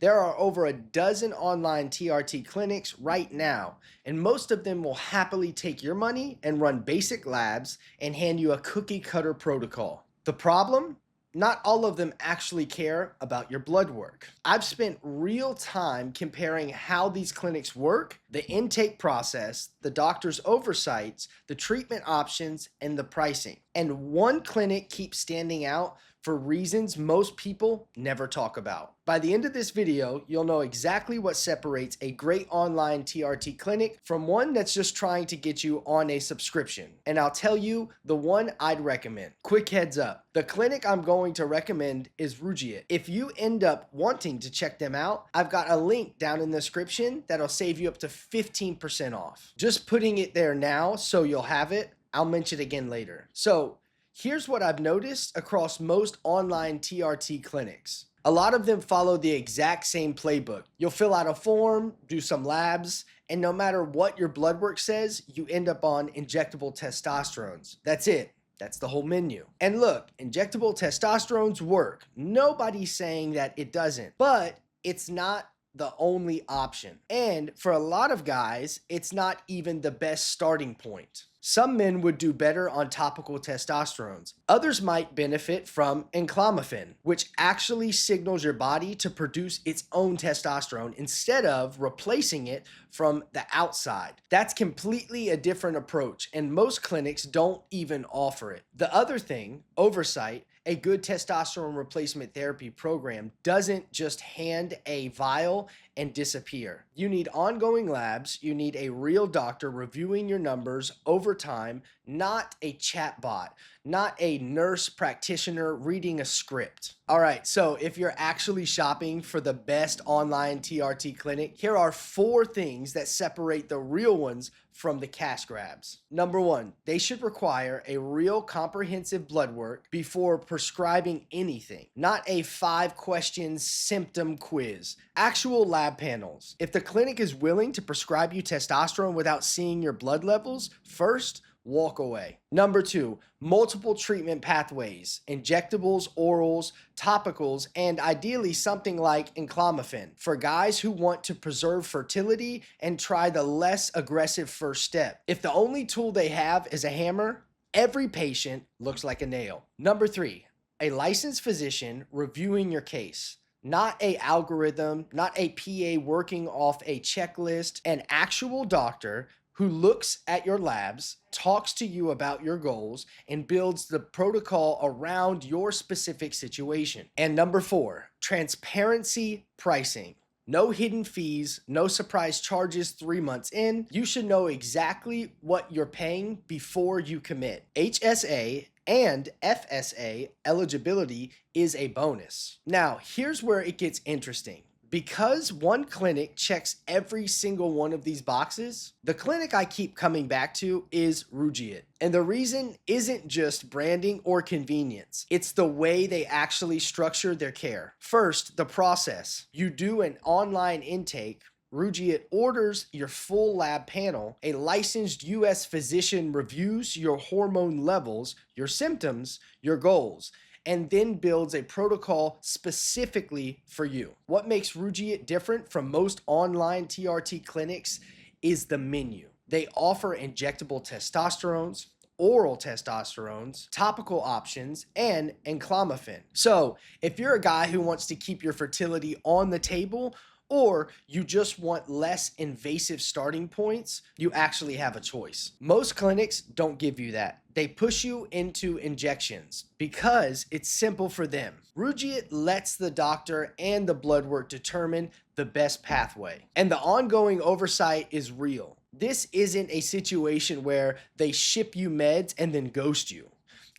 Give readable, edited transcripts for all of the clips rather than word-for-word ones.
There are over a dozen online TRT clinics right now, and most of them will happily take your money and run basic labs and hand you a cookie cutter protocol. The problem? Not all of them actually care about your blood work. I've spent real time comparing how these clinics work, the intake process, the doctor's oversights, the treatment options, and the pricing. And one clinic keeps standing out for reasons most people never talk about. By the end of this video, you'll know exactly what separates a great online TRT clinic from one that's just trying to get you on a subscription. And I'll tell you the one I'd recommend. Quick heads up, the clinic I'm going to recommend is Rugiet. If you end up wanting to check them out, I've got a link down in the description that'll save you up to 15% off. Just putting it there now so you'll have it. I'll mention it again later. So here's what I've noticed across most online TRT clinics. A lot of them follow the exact same playbook. You'll fill out a form, do some labs, and no matter what your blood work says, you end up on injectable testosterones. That's it. That's the whole menu. And look, injectable testosterones work. Nobody's saying that it doesn't, but it's not the only option. And for a lot of guys, it's not even the best starting point. Some men would do better on topical testosterones. Others might benefit from Enclomiphene, which actually signals your body to produce its own testosterone instead of replacing it from the outside. That's completely a different approach, and most clinics don't even offer it. The other thing, Oversight, a good testosterone replacement therapy program, doesn't just hand a vial and disappear. You need ongoing labs, you need a real doctor reviewing your numbers over time, not a chatbot, not a nurse practitioner reading a script. All right, so if you're actually shopping for the best online TRT clinic, here are 4 things that separate the real ones from the cash grabs. Number 1, they should require a real comprehensive blood work before prescribing anything, not a 5-question symptom quiz. Actual lab panels. If the clinic is willing to prescribe you testosterone without seeing your blood levels first, walk away. Number 2, multiple treatment pathways, injectables, orals, topicals, and ideally something like Enclomiphene for guys who want to preserve fertility and try the less aggressive first step. If the only tool they have is a hammer, every patient looks like a nail. Number 3, a licensed physician reviewing your case. Not a algorithm, not a PA working off a checklist, an actual doctor who looks at your labs, talks to you about your goals, and builds the protocol around your specific situation. And number 4, transparency pricing. No hidden fees, no surprise charges 3 months in. You should know exactly what you're paying before you commit. HSA and FSA eligibility is a bonus. Now, here's where it gets interesting. Because one clinic checks every single one of these boxes, the clinic I keep coming back to is Rugiet. And the reason isn't just branding or convenience. It's the way they actually structure their care. First, the process. You do an online intake. Rugiet orders your full lab panel. A licensed US physician reviews your hormone levels, your symptoms, your goals, and then builds a protocol specifically for you. What makes Rugiet different from most online TRT clinics is the menu. They offer injectable testosterones, oral testosterones, topical options, and Enclomiphene. So if you're a guy who wants to keep your fertility on the table, or you just want less invasive starting points, you actually have a choice. Most clinics don't give you that. They push you into injections because it's simple for them. Rugiet lets the doctor and the blood work determine the best pathway. And the ongoing oversight is real. This isn't a situation where they ship you meds and then ghost you.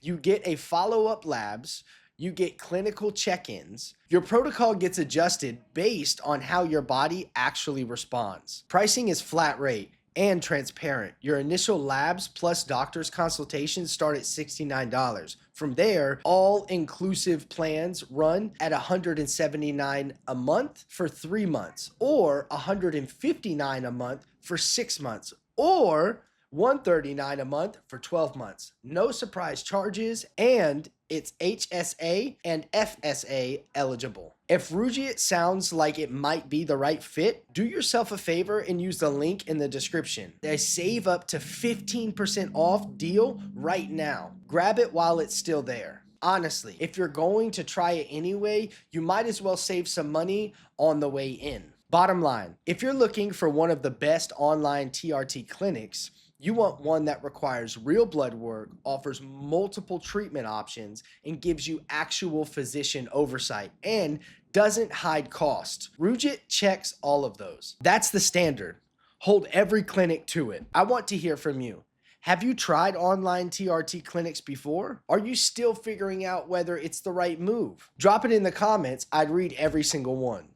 You get a follow-up labs, you get clinical check-ins. Your protocol gets adjusted based on how your body actually responds. Pricing is flat rate and transparent. Your initial labs plus doctor's consultations start at $69. From there, all-inclusive plans run at $179 a month for 3 months, or $159 a month for 6 months, or $139 a month for 12 months. No surprise charges, and It's HSA and FSA eligible. If Rugiet sounds like it might be the right fit, do yourself a favor and use the link in the description. They save up to 15% off deal right now. Grab it while it's still there. Honestly, if you're going to try it anyway, you might as well save some money on the way in. Bottom line, if you're looking for one of the best online TRT clinics, you want one that requires real blood work, offers multiple treatment options, and gives you actual physician oversight, and doesn't hide cost. Rugiet checks all of those. That's the standard. Hold every clinic to it. I want to hear from you. Have you tried online TRT clinics before? Are you still figuring out whether it's the right move? Drop it in the comments. I'd read every single one.